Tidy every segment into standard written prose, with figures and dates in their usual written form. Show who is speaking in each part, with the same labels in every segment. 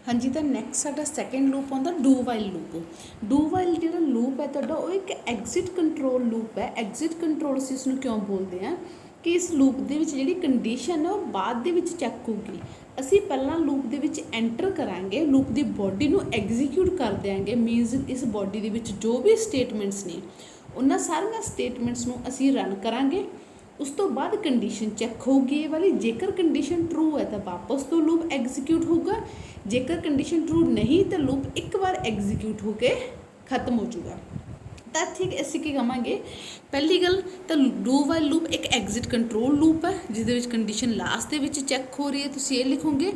Speaker 1: हाँ जी, तो नैक्सट साडा सैकेंड लूप आउंदा do while loop. Do while जिहड़ा लूप है तुहाडा वो एक एग्जिट कंट्रोल लूप है। एग्जिट कंट्रोल असीं इसनूं क्यों बोलते हैं कि इस लूप दे विच जिहड़ी कंडीशन है वो बाद दे विच चैक होगी। असीं पहलां लूप दे विच एंटर करांगे, लूप दी बॉडी नूं एग्जीक्यूट कर देंगे। मीनस इस बॉडी दे विच जो भी स्टेटमेंट्स ने उन्हां सारियां स्टेटमेंट्स नूं असीं रन करांगे। उस तो बाद कंडीशन चैक होगी ये वाली। जेकर कंडीशन ट्रू है तो वापस तो लूप एग्जीक्यूट होगा, जेकर कंडीशन ट्रू नहीं तो लूप एक बार एग्जीक्यूट होके खत्म हो जाएगा। तो ठीक असीं की कहांगे, पहली गल तो डू वाइल लूप एक एग्जिट कंट्रोल लूप है जिसदे विच कंडीशन लास्ट दे विच चैक हो रही है, तुसीं ये लिखोगे।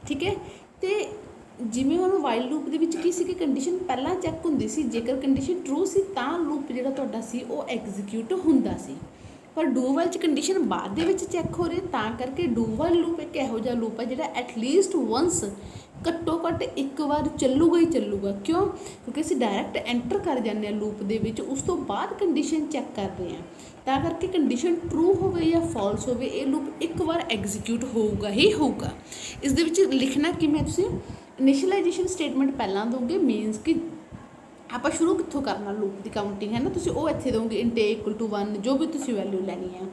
Speaker 1: ठीक है, तो जिवें हुण वाइल लूप दे विच की सी कि कंडीशन पहलां चैक हुंदी सी, जेकर कंडीशन ट्रू सी तां लूप जिहड़ा तुहाडा सी वो एग्जीक्यूट हुंदा सी। पर डू वाइल च कंडीशन बाद दे विच चैक हो रही, तां करके डू वाइल लूप एक इहो जिहा लूप है जिहड़ा एटलीस्ट वंस घट्टो घट्ट एक बार चलूगा ही चलूगा। क्यों? क्योंकि असीं डायरैक्ट एंटर कर जाने लूप दे विच, उस तो बाद कंडीशन चैक कर रहे हैं। तां करके कंडीशन ट्रू होवे या फॉल्स होवे ये लूप एक बार एग्जीक्यूट होगा ही होगा। इस दे विच लिखना किवें तुसीं इनिशियलाइजेशन स्टेटमेंट पहलां दोगे। मीनस कि आप शुरू कितों करना लूप की काउंटिंग है ना, तुसीं वो इत्थे दोगे इंट ए इक्वल टू 1 जो भी तुसीं वैल्यू लैनी है।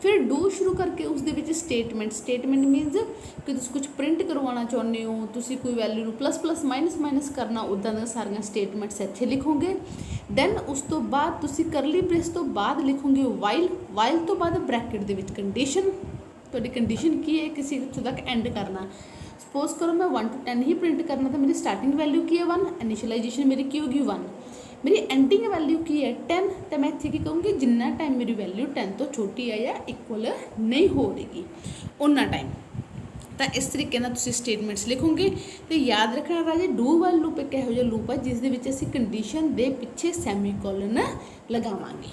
Speaker 1: फिर डू शुरू करके उसके स्टेटमेंट मीनस कि तुसीं कुछ प्रिंट करवाना चाहुंदे हो, तुसीं कोई वैल्यू नूं प्लस प्लस माइनस माइनस करना, उदां दी सारियां स्टेटमेंट्स इत्थे लिखोगे। दैन उस तो बाद तुसीं करली ब्रेस तो बाद लिखोगे वाइल तो बाद ब्रैकेट दे विच कंडीशन। तुहाडी कंडीशन की है, किसी इत्थों तक एंड करना। सपोज करो मैं 1 to 10 ही प्रिंट करना, तो मेरी स्टार्टिंग वैल्यू की है 1, इनिशियलाइजेशन मेरी की होगी 1, मेरी एंडिंग वैल्यू की है 10। तो मैं इत्थे की कहूँगी जिन्ना टाइम मेरी वैल्यू 10 तो छोटी है या इक्वल नहीं हो रही उन्ना टाइम। तो इस तरीके नाल तुसीं स्टेटमेंट्स लिखोगे। तो याद रखना राजे, डू वाइल लूप एक इहो जिहा लूप है जिस दे विच असीं कंडीशन दे पिछे सैमीकोलन लगावांगे।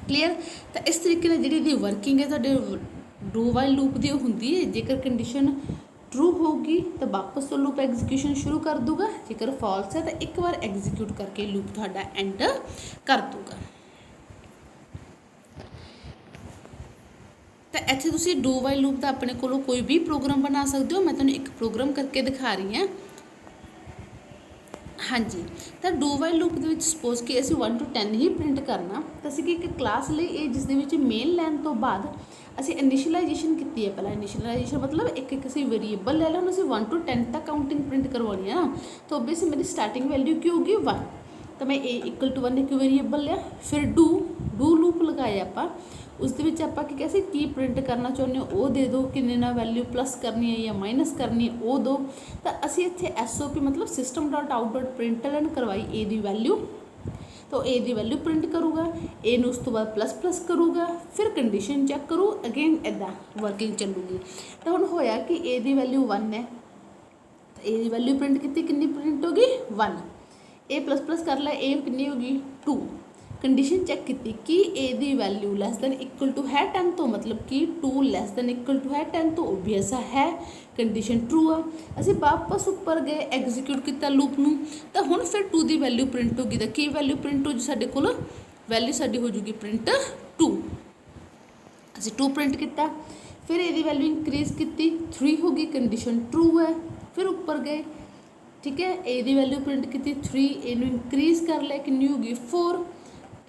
Speaker 1: क्लीयर? तो इस तरीके नाल जिहड़ी इहदी वर्किंग है तुहाडे डू वाइल लूप दी हुंदी है। जेकर कंडीशन ट्रू होगी तो वापस तो लूप एग्जीक्यूशन शुरू कर दूगा, जेकर फॉल्स है तो एक बार एग्जीक्यूट करके लूप तुहाडा एंड कर दूगा। तो इत्थे तुसीं डू वाइल लूप का अपने कोलों कोई भी प्रोग्राम बना सकते हो। मैं तुहानूं एक प्रोग्राम करके दिखा रही हाँ। हाँ जी, तो डू वाइल लूप के विच सपोज कि असीं 1 to 10 ही प्रिंट करना, तो असीं एक क्लास ले जिस दे विच मेन लैन तो बाद असीं इनिशियलाइजेशन की है। पहला इनिशियलाइजेशन मतलब एक असीं वेरीएबल ले लो, असीं 1 to 10 तक काउंटिंग प्रिंट करवानी है ना। तो ओबीयसली मेरी स्टार्टिंग वैल्यू की होगी 1, तो मैं ए इक्वल टू 1 एक वेरीएबल लिया। फिर डू लूप लगाया आपां, उस दे विच आपां की प्रिंट करना चाहुंदे हो वो दे दो, किन्ने ना वैल्यू प्लस करनी है या माइनस करनी है वो दो। तो असीं इत्थे SOP मतलब system dot out dot println करवाई ए दी वैल्यू, तो ए दी वैल्यू प्रिंट करूँगा, ए नूं उस तो बाद प्लस प्लस करूँगा, फिर कंडीशन चैक करूँ अगेन, इदा वर्किंग चलूगी। तो हुण होया कि ए दी वैल्यू 1 है, तो ए दी वैल्यू प्रिंट की कितनी प्रिंट होगी 1, ए प्लस प्लस कर ला, ए कितनी होगी 2। कंडीशन चैक की कि ए दी value less than equal to है 10, तो मतलब कि 2 लैस दैन इक्वल टू है 10, तो ओबीएस है कंडीशन ट्रू आ। असीं वापस उपर गए एग्जीक्यूट किया लूप नूं, तो हुण फिर 2 दी वैल्यू प्रिंट होगी। तो की वैल्यू प्रिंट हो जी साडे कोल, वैल्यू साडी हो जूगी प्रिंट 2। असीं 2 प्रिंट किया, फिर ए दी वैल्यू इंक्रीज की 3 होगी, कंडीशन ट्रू है। फिर उपर गए, ठीक है, ए दी वैल्यू प्रिंट की 3, ए नूं इंक्रीज कर लिया, कितनी होगी 4,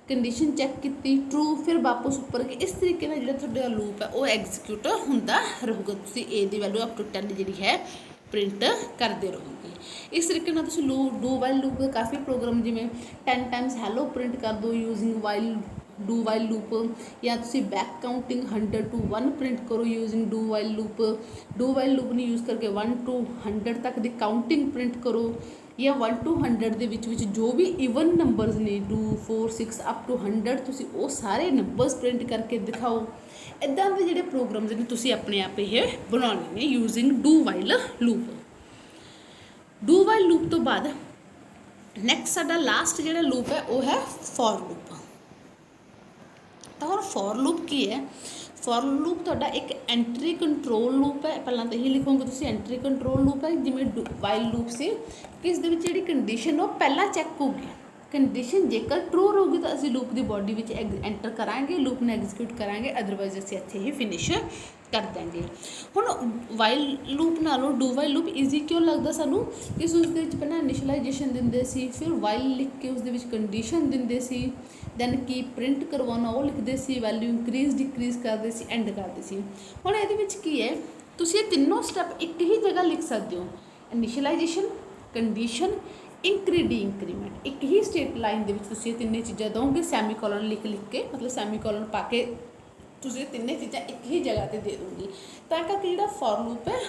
Speaker 1: कंडीशन चैक की ट्रू। फिर वापस उपर गए। इस तरीके नाल जिहड़ा तुहाडा लूप है वो एग्जीक्यूट हुंदा रहूगा। तुसीं ए दी वैल्यू अप टू 10 जिहड़ी है प्रिंट करते रहोगे। इस तरीके नाल तुसीं डू वाइल लूप काफ़ी प्रोग्राम जिवें 10 टाइम्स हैलो प्रिंट कर दो यूजिंग डू वाइल लूप, या तुसीं बैक काउंटिंग 100 to 1 प्रिंट करो using do while loop. Do while loop ने यूज़ करके 1 to 100 तक की काउंटिंग प्रिंट करो, या 1 to 100 ਦੇ ਵਿੱਚ जो भी ਈਵਨ नंबर्स ने 2 4 6 अप टू 100 ਤੁਸੀਂ ਉਹ ਸਾਰੇ ਨੰਬਰਸ ਪ੍ਰਿੰਟ ਕਰਕੇ ਦਿਖਾਓ। ਇੱਦਾਂ ਦੇ ਜਿਹੜੇ ਪ੍ਰੋਗਰਾਮਸ ਨੇ ਤੁਸੀਂ ਆਪਣੇ ਆਪ ਇਹ ਬਣਾਉਣੇ ਨੇ using do while loop. Do while loop ਤੋਂ ਬਾਅਦ ਨੈਕਸਟ ਸਾਡਾ ਲਾਸਟ ਜਿਹੜਾ ਲੂਪ ਹੈ ਉਹ ਹੈ ਫॉर ਲੂਪ। ਤਾਂ ਹੁਣ फॉर लूप की है, फॉर लूप तुहाडा एक एंट्री कंट्रोल लूप है। पहला तो यही लिखोगे तुसीं एंट्री कंट्रोल लूप है, जिवें वाइल लूप से कि इस दे विच जिहड़ी कंडीशन वो पहला चैक होगी। कंडीशन जेकर ट्रू होगी तो असी लूप की बॉडी में एंटर करांगे, लूप ने एग्जीक्यूट करांगे, अदरवाइज असी इत्थे ही फिनिश कर देंगे। हुण वाइल लूप नालों डू वाइल लूप ईजी क्यों लगता सानू कि उसदे विच पहलां इनिशियलाइजेशन दिंदे सी, फिर वाइल लिख के उसदे विच कंडीशन दिंदे सी, दैन की प्रिंट करवाना वो लिखते सी, वैल्यू इंक्रीज डिक्रीज करते सी, एंड करते सी। हुण इहदे विच की है, तुसीं ये तीनों स्टैप एक ही जगह लिख सकते हो, इनिशियलाइजेशन, कंडीशन, इंक्री डी इंक्रीमेंट। एक ही स्टेट लाइन के तुसीं तीनों चीज़ां दोगे, सैमीकोलन लिख लिख के, मतलब सैमीकोलन पा के तुसीं तीनों चीज़ां एक ही जगह पर दे दूँगी, तां करके जिहड़ा फॉर लूप है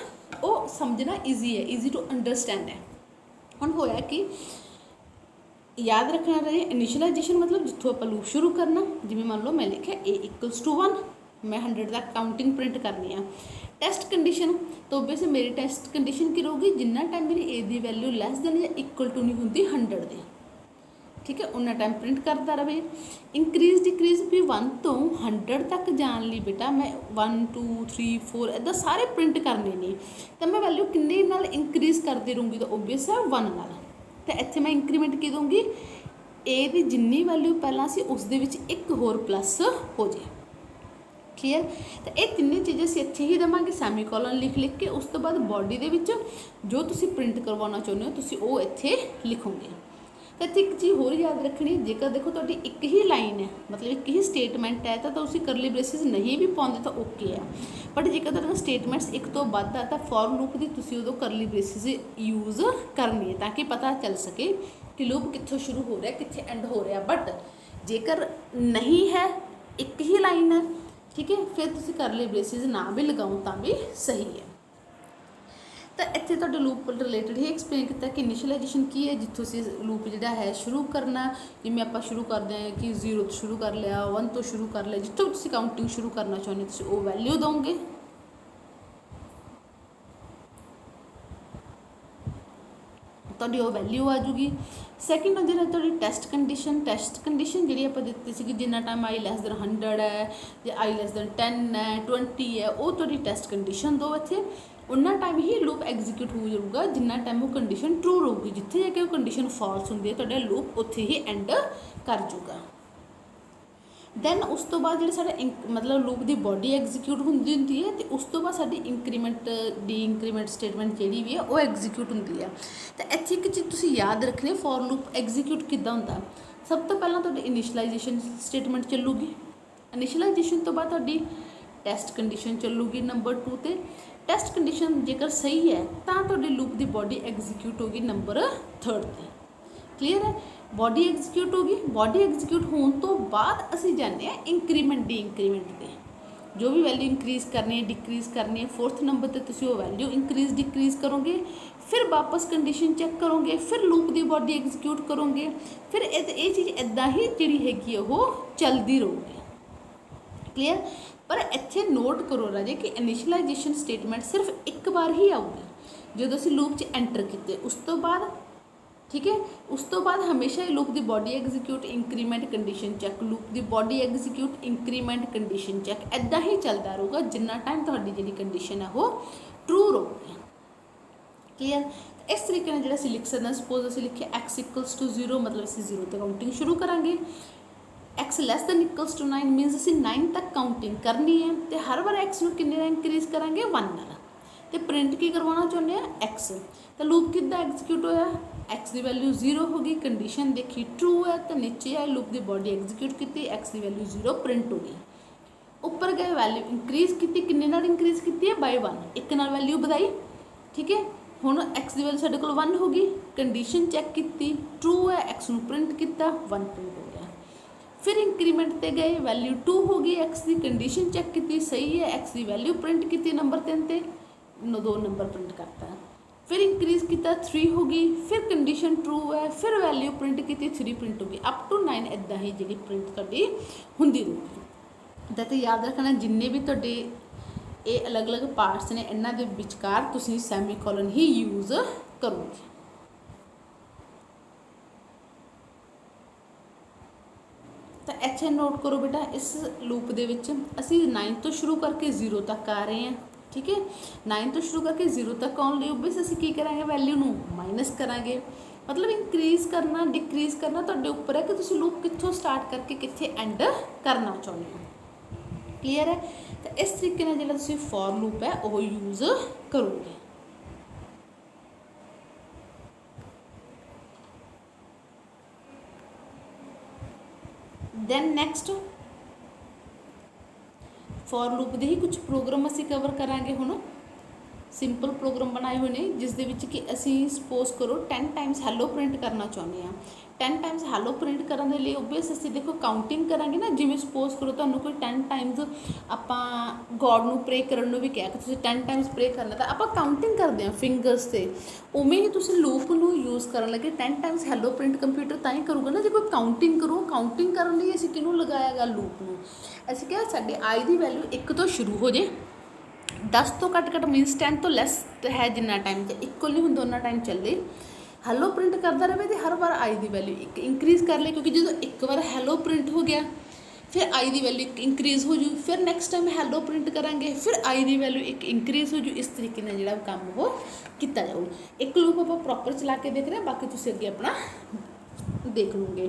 Speaker 1: वो समझना ईजी है, ईजी टू अंडरस्टैंड है। हुण होया कि याद रखना रहे, इनिशियलाइजेशन मतलब जितों आप लूप शुरू करना, जिवें मान लो मैं लिखा ए इक्वल्स टू 1, मैं 100 तक काउंटिंग प्रिंट करनी है। टेस्ट कंडीशन तो वैसे मेरी टेस्ट कंडीशन की रहेगी, जिन्ना टाइम मेरी ए की वैल्यू लैस दैन या इक्वल टू नहीं होंगी 100 दे, ठीक है, उन्ना टाइम प्रिंट करता रहे। इंक्रीज डिक्रीज भी 1 तो 100 तक जाने लिए बेटा मैं 1 2 3 4 इदा सारे प्रिंट करने नहीं, तो मैं वैल्यू किन्ने नाल इंक्रीज करती रहूँगी, तो ओबवियस है 1 नाल। तो इत्थे मैं इंक्रीमेंट की दूँगी, ए की जिन्नी वैल्यू पहला सी उस दे विच एक होर प्लस हो जाए। क्लीयर। तो ये तीनों चीज़ें असीं इत्थे ही देवांगे सैमीकोलन लिख लिख के, उस तो बाद बॉडी दे विच जो तुसीं प्रिंट करवाना चाहुंदे हो तुसीं वो इत्थे लिखोगे। तो इत्थे एक चीज़ होर याद रखनी, जेकर देखो तुहाडी एक ही लाइन है, मतलब एक ही स्टेटमेंट है, तो तुसीं करली ब्रेसिस नहीं भी पाउंदे तो ओके है, बट जेकर तुहाडा स्टेटमेंट्स एक तो वध है तो फॉर लूप की तुसीं उदों करली ब्रेसिस यूज़ करनी है, ताकि पता चल सके कि लूप कित्थों शुरू हो रहा है कित्थे एंड हो रहा। बट जेकर नहीं है, एक ही लाइन है, ठीक है, फिर तुसीं करली ब्रेसिस ना भी लगाओ तो भी सही है। तो इत्थे तुहाडे लूप रिलेटेड ही एक्सप्लेन किया कि इनिशियलाइजेशन की है, जितों असीं लूप जिहड़ा है शुरू करना, जिवें आपां शुरू करते हैं कि 0 तो शुरू कर लिया, 1 तो शुरू कर लिया, जितों तुसीं काउंटिंग शुरू करना चाहुंदे तुसीं वो वैल्यू दोगे, तुहाडी वो वैल्यू आ जूगी। सैकेंड हो जाए तुहाडी टेस्ट कंडीशन जिहड़ी आपां दित्ती सी कि जिन्ना टाइम आई लैस दैन 100 है या आई लैस दैन 10 है 20 है, वो तुहाडी टेस्ट कंडीशन दो इत्थे, उन्ना टाइम ही लूप एग्जीक्यूट हो जाऊगा जिन्ना टाइम वो कंडीशन ट्रू रहूगी, जिथे जाके वो कंडीशन फॉल्स होंगी है तुहाडा लूप उत्थे ही एंड कर जूगा। दैन उस तो बाद जो साढ़ा मतलब लूप की बॉडी एग्जीक्यूट होंगी है, तो उस तो बाद साडी इंक्रीमेंट डी इंक्रीमेंट स्टेटमेंट जी भी है वो एग्जीक्यूट होंगी है। तो इत्थे एक चीज़ तुसीं याद रखनी, फॉर लूप एग्जीक्यूट किद्दां हुंदा। सब तो पहला तुहाडी इनिशियलाइजेशन स्टेटमेंट चलूगी, इनिशियलाइजेशन तो बाद तुहाडी टेस्ट कंडीशन चलूगी नंबर 2 ते। टेस्ट कंडीशन जेकर सही है तो तुहाडी लूप की बॉडी एग्जीक्यूट होगी नंबर 3 ते। क्लीयर है, बॉडी एग्जीक्यूट होगी, बॉडी एग्जीक्यूट होने तो बाद असी जाने इंक्रीमेंट डी इंक्रीमेंट दे, जो भी वैल्यू इंक्रीज़ करनी है डिक्रीज़ करनी है, 4th नंबर पर तुसीं वो वैल्यू इंक्रीज़ डिक्रीज़ करोगे, फिर वापस कंडीशन चैक करोगे, फिर लूप की बॉडी एग्जीक्यूट करोगे, फिर ये चीज़ इदा ही जी हैगी वो चलती रहूगी। क्लीयर। पर इत्थे नोट करो राजे कि इनिशियलाइजेशन स्टेटमेंट सिर्फ एक बार ही आऊगी जो असीं लूप च एंटर किए, उस तो बाद, ठीक है, उस तो बाद हमेशा ही लूप की body execute increment condition check, loop की body execute increment condition check, इदा ही चलता रहूगा जिन्ना टाइम तुहाडी जिहड़ी कंडीशन है वो ट्रू रहूगी। क्लीयर। इस तरीके जो असीं लिख सकते हैं, सपोज असीं लिखे x इक्वल्स टू 0, मतलब असीं 0 तो काउंटिंग शुरू करांगे, x less than equals to 9 means असीं 9 तक काउंटिंग करनी है, तो हर बार x नूं किन्ने नाल इंक्रीज़ करांगे 1 नाल, तो प्रिंट की करवाना चाहुंदे हैं x, तो लूप किद्दां एग्जीक्यूट होया, x की वैल्यू 0 होगी, कंडीशन देखी ट्रू है, तो नीचे आए लूप की बॉडी एग्जीक्यूट की, x की वैल्यू 0 प्रिंट होगी। ऊपर गए वैल्यू इंक्रीज़ की, किन्ने नाल इंक्रीज़ की है बाय 1, एक नाल वैल्यू बढ़ाई, ठीक है, हुण x की वैल्यू साडे कोल 1 होगी, कंडीशन चैक की ट्रू है, x नूं प्रिंट किया 1 प्रिंट हो गया, फिर इंक्रीमेंट ते गए वैल्यू 2 होगी, x की कंडीशन चैक की सही है, x की वैल्यू प्रिंट की नंबर 3 ते 2 नंबर प्रिंट करता है, फिर इंक्रीज़ किया 3 होगी, फिर कंडीशन ट्रू है, फिर वैल्यू प्रिंट की 3 प्रिंट होगी, अप टू 9 इदा ही जी प्रिंट तुहाडी हुंदी रहूगी। तो याद रखना जिन्ने भी तुहाडे ये अलग अलग पार्ट्स ने इन्हां दे विचकार तुसीं सैमीकोलन ही यूज़ करोगे। तो इत्थे नोट करो बेटा, इस लूप दे विच असीं 9 तो शुरू करके 0 तक आ रहे हैं, ठीक है, 9 तो शुरू करके 0 तक आने लिए ओबवियस असीं की करांगे, वैल्यू नूं माइनस करांगे, मतलब इंक्रीज़ करना डिक्रीज़ करना तुहाडे उपर है कि तुसीं लूप कित्थों स्टार्ट करके कित्थे एंड करना चाहुंदे हो। क्लीयर है। तो इस तरीके नाल जिहड़ा तुसीं फॉर लूप है वो यूज़ करोगे। दैन नैक्सट फॉर लूप दे ही कुछ प्रोग्राम असीं कवर करांगे हुण। सिंपल प्रोग्राम बनाए हुए ने जिस दे विच कि असीं सपोज करो 10 टाइम्स हैलो प्रिंट करना चाहुंदे हां। 10 टाइम्स हैलो प्रिंट करन दे लई ओबवियस असीं देखो काउंटिंग करांगे ना, जिवें सपोज करो तुहानूं कोई 10 टाइम्स आपां गॉड नूं प्रे करन नूं भी कहा कि तुसीं 10 टाइम्स प्रे करना, तां आपां काउंटिंग करदे हां फिंगर्स ते। उवें ही तुसीं लूप नूं यूज़ करन लगे 10 टाइम्स हैलो प्रिंट कंप्यूटर तां ही करूगा ना जे कोई काउंटिंग करो। काउंटिंग करन लई असीं किहनूं लगाया गा लूप नूं। असीं किहा साडी आई दी वैल्यू 1 ਤੋਂ शुरू हो जाए, 10 तो घट मीनस 10 तो लैस है जिन्ना टाइम इक्वल नहीं होंदा उन्ना टाइम चले हैलो प्रिंट करता रहे तो हर बार आई दी वैल्यू एक इंक्रीज़ कर ले, क्योंकि जो एक बार हैलो प्रिंट हो गया फिर आई दी वैल्यू एक इंक्रीज़ हो जू, फिर नैक्सट टाइम हैलो प्रिंट करांगे फिर आई दी वैल्यू एक इंक्रीज़ हो जू। इस तरीके नाल जिहड़ा काम वो किया जाऊ। एक लूप आप प्रॉपर चला के देख रहे हैं, बाकी तुसीं अगे अपना देख लोगे।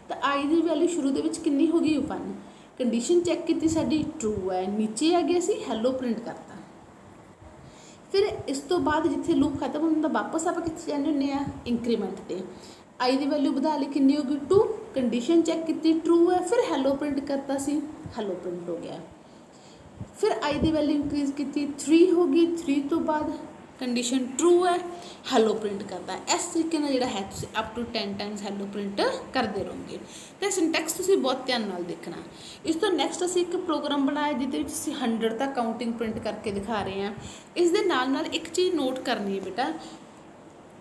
Speaker 1: तो आई दी वैल्यू शुरू दे विच कितनी हो गई 1, कंडीशन चैक की साडी ट्रू है, नीचे आ गया सी हैलो प्रिंट करता। फिर इस तो बाद जिथे लूप खत्म होंदा वापस आप कित्थे जाने हुंदे आ इंक्रीमेंट ते। आई दी वैल्यू बढ़ा ली कितनी हो गई 2, कंडीशन चैक की ट्रू है, फिर हैलो प्रिंट करता सी हैलो प्रिंट हो गया। फिर आई दी वैल्यू इंक्रीज़ की 3 हो गई, 3 तो बाद कंडीशन ट्रू है हैलो प्रिंट करता है। इस तरीके नाल जिहड़ा है तुसीं up to 10 times hello print करते रहोगे। तो सिंटैक्स तुसीं बहुत ध्यान नाल देखना। इस तो नैक्सट असीं एक प्रोग्राम बनाया जिहदे विच असीं 100 तक काउंटिंग प्रिंट करके दिखा रहे हैं। इस दे नाल नाल एक चीज़ नोट करनी है बेटा,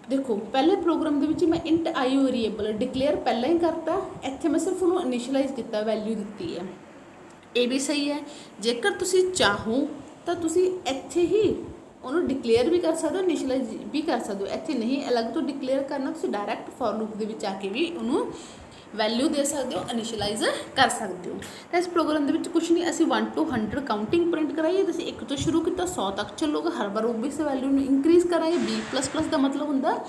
Speaker 1: देखो पहले प्रोग्राम दे विच मैं इंट आई वेरीएबल डिक्लेयर पहला ही करता, इत्थे मैं सिर्फ उन्होंने इनिशियलाइज किया वैल्यू दी है, ये भी सही है। जेकर तुसीं चाहो तो तुसीं इत्थे ही उन्होंने डिक्लेयर भी कर सकते हो, इनिशियलाइज भी कर सकते हो। इत्थे नहीं अलग तो डिक्लेयर करना, तुसीं डायरैक्ट फॉर लूप दे विच आके भी उन्होंने वैल्यू दे सकते हो, इनिशियलाइज कर सकते हो। तो इस प्रोग्राम के विच कुछ नहीं, असीं 1 to 100 काउंटिंग प्रिंट कराइए, तो 1 तो शुरू किया 100 तक चलोगा, हर बार ओबवियस वैल्यू इंक्रीज़ कराइए। B++ का मतलब होंदा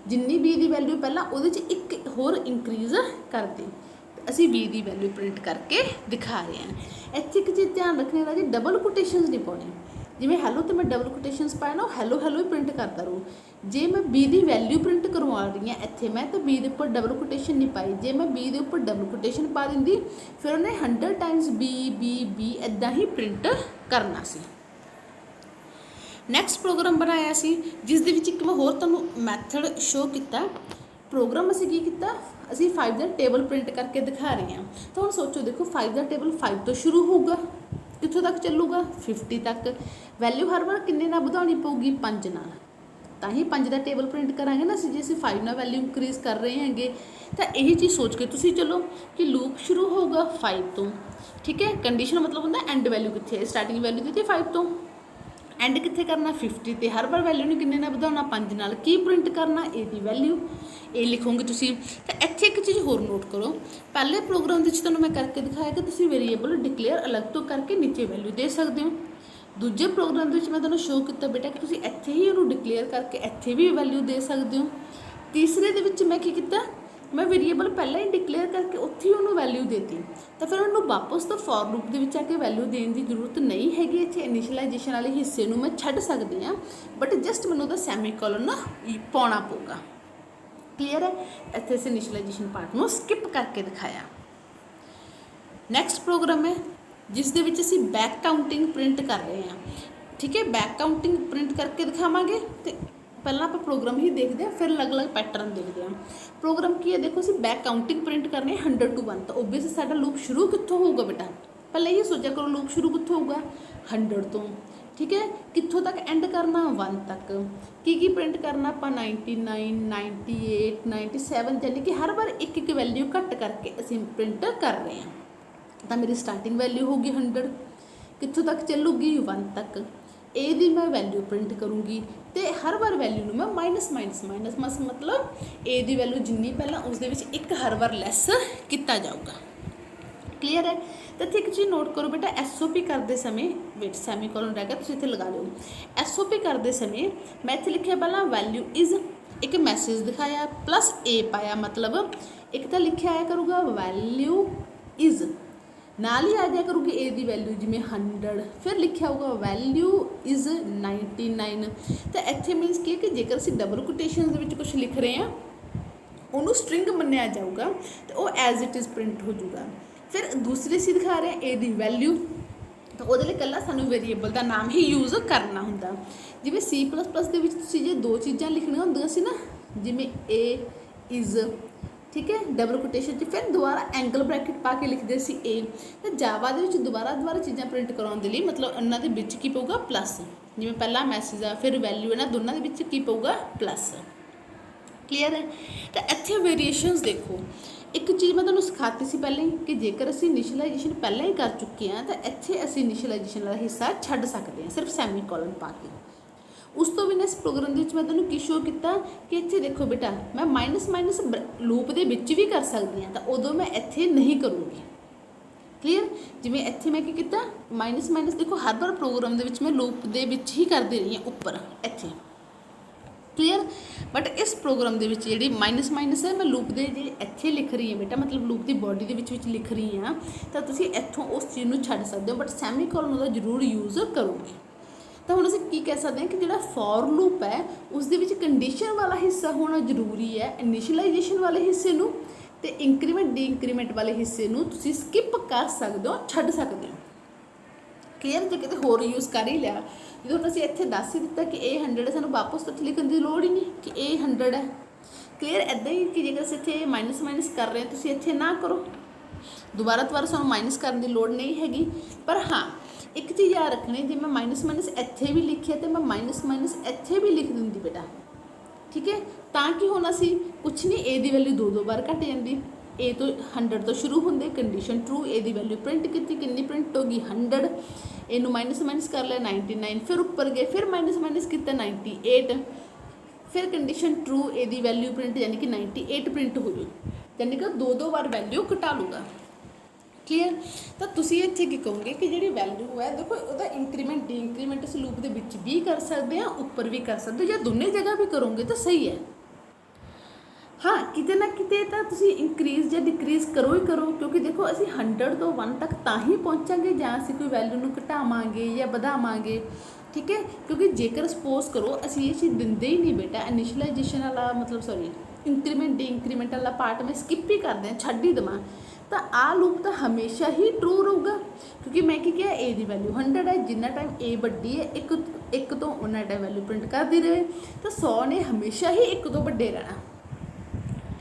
Speaker 1: जिन्नी B की वैल्यू पहला उहदे च एक होर इंक्रीज़ कर दी। असीं B की वैल्यू प्रिंट करके दिखा रहे हैं। इत्थे एक चीज़ ध्यान रखने वाली, डबल कोटेशनस नहीं पाने। जिवें हैलो तो मैं डबल कोटेशनस पाए ना, हैलो हैलो ही प्रिंट करता रहूँ। जे मैं बी की वैल्यू प्रिंट करवा रही हाँ इत्थे मैं, तो बी के उपर डबल कोटेशन नहीं पाई। जे मैं बी के उपर डबल कोटेशन पा दिंदी फिर उन्हें 100 टाइम्स बी बी बी इदां ही प्रिंट करना सी। नैक्सट प्रोग्राम बनाया सी जिस दे विच एक मैं होर तुहानूं मैथड शो किया। प्रोग्राम असीं की कीता, असीं 5 का टेबल प्रिंट करके दिखा रहे हैं। तो हुण सोचो, देखो 5 का टेबल 5 तो शुरू होगा, कित्थों तक चलूगा 50 तक। वैल्यू हर बार किन्ने नाल वधाउणी पऊगी 5 नाल, तां ही 5 का टेबल प्रिंट करांगे ना असीं। जे असीं 5 नाल वैल्यू इंक्रीज़ कर रहे हैंगे तो यही चीज़ सोच के तुसीं चलो कि लूप शुरू होगा 5 तो, ठीक है। कंडीशन मतलब होंदा एंड वैल्यू कित्थे, स्टार्टिंग वैल्यू दी 5 तो, एंड कित्थे करना 50 ते, हर बार वैल्यू ने किन्ने नाल वधाउणा 5 नाल। की प्रिंट करना ए दी वैल्यू, ये लिखोगे तुसीं। तो इत्थे एक चीज़ होर नोट करो, पहले प्रोग्राम दे विच तुहानूं मैं करके दिखाया कि तुसीं वेरीएबल डिक्लेयर अलग तो करके नीचे वैल्यू दे सकते हो। दूजे प्रोग्राम दे विच मैं तुहानूं शो किया बेटा कि तुसीं इत्थे ही उहनूं डिक्लेयर करके इत्थे भी वैल्यू दे सकते हो। तीसरे दे विच मैं की कीता, मैं वेरीएबल पहले ही डिक्लेयर करके उत्थे ही उन्होंने वैल्यू देती, तो फिर उन्होंने वापस तो फॉर लूप के विच आके वैल्यू देने की जरूरत नहीं हैगी। इत्थे इनिशियलाइजेशन वाले हिस्से नूं मैं छड्ड सकदी हाँ, बट जस्ट मैनूं उहदा सैमीकोलन पाउणा पऊगा। क्लीयर है। इत्थे इस इनिशियलाइजेशन पार्ट नूं स्किप करके दिखाया। नैक्सट प्रोग्राम है जिस दे विच असीं बैक काउंटिंग प्रिंट कर रहे हैं, ठीक है। बैक काउंटिंग प्रिंट करके दिखावांगे। तो पहला आप प्रोग्राम ही देखते हैं, फिर अलग अलग पैटर्न देखते हैं। प्रोग्राम की है, देखो असीं बैक काउंटिंग प्रिंट करने 100 to 1, तो ओबवियस साडा लूप शुरू कित्थों होगा बेटा, पहले ही सोचा करो लूप शुरू कित्थों होगा 100 तो, ठीक है। कित्थों तक एंड करना 1 तक। की प्रिंट करना आपां 99 98 97, यानी कि हर बार एक एक वैल्यू घट करके असीं प्रिंट कर रहे हैं। तो मेरी स्टार्टिंग वैल्यू होगी 100, कित्थों तक चलूगी 1 तक। ए दी मैं वैल्यू प्रिंट करूँगी, तो हर बार वैल्यू मैं माइनस माइनस माइनस मस मतलब ए दी वैल्यू जिन्नी पहला उस दे विच एक हर बार लैस किया जाऊगा। क्लीयर है। तो इत्थे एक चीज़ नोट करो बेटा, SOP करते समय वेट सैमीकोलन रह गया, तुसीं इत्थे लगा लो। SOP करते समय मैं इत्थे लिखिया पहला वैल्यू इज़, एक मैसेज दिखाया प्लस ए पाया, मतलब एक तो लिखिया आया करूँगा वैल्यू इज़, नाल ही आ जाया करूँगी ए की वैल्यू जिमें 100, फिर लिखिया होगा वैल्यू इज़ 99। तो इत्थे मीनस की कि जेकर असीं डबल कोटेशन दे विच कुछ लिख रहे हैं उन्होंने स्ट्रिंग मन्निया जाऊगा तो वो एज इट इज़ प्रिंट हो जाऊगा। फिर दूसरी असीं दिखा रहे हैं ए की वैल्यू, तो वो कल्ला सानू वेरीएबल का नाम ही यूज़ करना हुंदा। जिवें C++ दे विच तुसीं जे दो चीज़ां लिखणियां हुंदियां सी ना, जिवें ए इज़, ठीक है, डबल कोटेशन फिर दोबारा एंगल ब्रैकेट पा के लिखते सी ए। तो जावा दे विच दोबारा चीज़ां प्रिंट कराउण दे लई मतलब उन्हां दे विच की पऊगा प्लस, जिवें पहला मैसेज आ फिर वैल्यू है ना, दोनों दे विच की पऊगा प्लस। क्लीयर है। तो इत्थे वेरीएशनस देखो, एक चीज़ मैं तुहानूं सिखाती सी पहले ही कि जेकर असीं इनिशियलाइजेशन पहले ही कर चुके हैं तो इत्थे असीं इनिशियलाइजेशन वाला हिस्सा छड्ड सकते हैं सिर्फ सैमीकोलन पा के। उस तो बिना इस प्रोग्राम के मैं तुहानूं की शो किया कि इत्थे देखो बेटा मैं माइनस माइनस लूप दे विच भी कर सकती हाँ, तो उदों मैं इत्थे नहीं करूँगी। क्लीयर। जिवें इत्थे मैं की किया माइनस माइनस, देखो हर बार प्रोग्राम दे विच मैं लूप दे विच ही करदी रही हाँ उपर इत्थे। क्लीयर। बट इस प्रोग्राम के जी माइनस माइनस है मैं लूप के जी इत्थे लिख रही हाँ बेटा, मतलब लूप की बॉडी के लिख रही हाँ, तो तुम इत्थों उस चीज़ को छड्ड सकते हो, बट सैमीकोलन का जरूर यूज़ करोगे। तो हुण असीं की कह सकते हैं कि जिहड़ा फॉर लूप है उसदे विच कंडीशन वाला हिस्सा होना जरूरी है, इनिशियलाइजेशन वाले हिस्से नूं ते इंक्रीमेंट डी इंक्रीमेंट वाले हिस्से नूं तुसीं स्किप कर सकते हो, छड्ड सकते हो। क्लीयर। जो किते होर यूज़ कर ही लिया, जो असीं इत्थे दस ही दिता कि ए 100 है, सानूं वापस तो लिखण की लोड़ ही नहीं कि ए 100 है। क्लीयर। इदां ही कि जेकर असीं इत्थे माइनस माइनस कर रहे हैं तुसीं इत्थे ना करो, दोबारा सानूं माइनस करने की लोड़ नहीं हैगी। पर हाँ एक चीज़ याद रखनी, जे मैं माइनस माइनस इत्थे भी लिखिया तो मैं माइनस माइनस इत्थे भी लिख दिंदी बेटा, ठीक है। ताकि होना सी कुछ नहीं, ए की वैल्यू दो बार घट जाती, ए तो 100 तो शुरू होंगे, कंडीशन ट्रू, ए की वैल्यू प्रिंट की कितनी प्रिंट होगी 100, इनू माइनस माइनस कर लिया 99, फिर उपर गए फिर माइनस माइनस किया 98, फिर कंडीशन ट्रू, ए की वैल्यू प्रिंट यानी कि 98 प्रिंट हो जाए, यानी कि दो बार वैल्यू घटा लूगा। क्लीयर। तो तुसीं इत्थे की कहोगे कि जी वैल्यू है देखो वह इंक्रीमेंट डी इंक्रीमेंट इस लूप के विच भी कर सकते हैं, उपर भी कर सकते हो, या दोनों जगह भी करोगे तो सही है। हाँ किते ना किते तो तुसीं इंक्रीज़ या डिक्रीज़ करो ही करो, क्योंकि देखो असीं 100 तो 1 तक तां ही पहुँचांगे जां असीं कोई वैल्यू नूं घटावांगे या वधावांगे, ठीक है। क्योंकि जेकर सपोज करो असीं ये चीज़ दिंदे ही नहीं बेटा, इनिशियलाइजेशन वाला मतलब सॉरी इंक्रीमेंट डी इंक्रीमेंट वाला पार्ट मैं स्किप ही कर दें, छड्ड ही देवां, तो आ लूप तो हमेशा ही ट्रू रहूगा, क्योंकि मैं की किया ए की वैल्यू 100 है, जिन्ना टाइम ए वड्डी है एक तो उन्ना टाइम वैल्यू प्रिंट करती रहे, तो 100 ने हमेशा ही एक तो वड्डे रहना,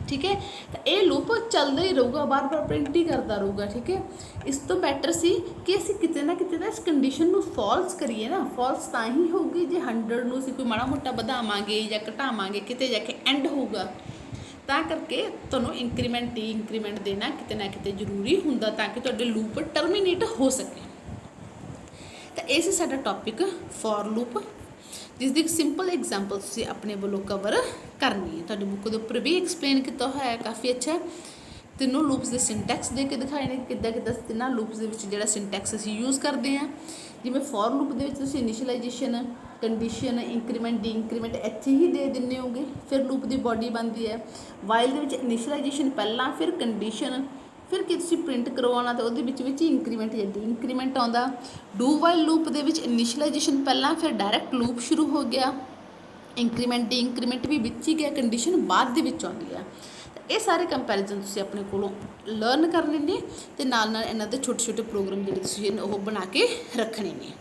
Speaker 1: ठीक है। तो ये लूप चलता ही रहूगा, बार बार प्रिंट ही करता रहूगा, ठीक है। इस तो बैटर सी कि असीं किते ना किते इस कंडीशन को फॉल्स करिए ना, फॉल्स तां ही होगी जे 100 नूं असीं कोई माड़ा मोटा वधावांगे या घटावांगे, किते जाके एंड होगा, तां करके तुहानूं इंक्रीमेंट डी इंक्रीमेंट देना किते ना किते जरूरी हुंदा ताकि तुहाडे लूप टर्मीनेट हो सके। तो ये साडा टॉपिक फॉर लूप, जिसकी एक सिंपल एग्जाम्पल तुसीं अपने वालों कवर करनी है, तुहाडी बुक के उपर भी एक्सप्लेन किया हुआ है काफ़ी अच्छा। तीनों लूप्स के सिंटैक्स दे के दिखाए ने किद्दां किद्दां तिन्हां लूप्स दे विच जिहड़ा सिंटैक्स असीं यूज़ करते हैं, जिवें फॉर लूप दे विच तुसीं initialisation condition increment decrement इत्थे ही दे दिंदे होगे, फिर लूप की बॉडी बनती है। वाइल दे विच इनिशियलाइजेशन पहला फिर कंडीशन फिर कि तुसीं प्रिंट करवाना तो उहदे विच ही इंक्रीमेंट या डी इंक्रीमेंट आउंदा। डू वाइल लूप दे विच इनिशियलाइजेशन पहला फिर डायरैक्ट लूप शुरू हो गया, इंक्रीमेंट डी इंक्रीमेंट भी विच ही गया, कंडीशन बाद दे विच आउंदी है। ये सारे कंपैरिजन तुसीं अपने कोलों लर्न करने ने ते नाल नाल इन्हां दे छोटे छोटे प्रोग्राम जिहड़े तुसीं ओह बना के रखने ने।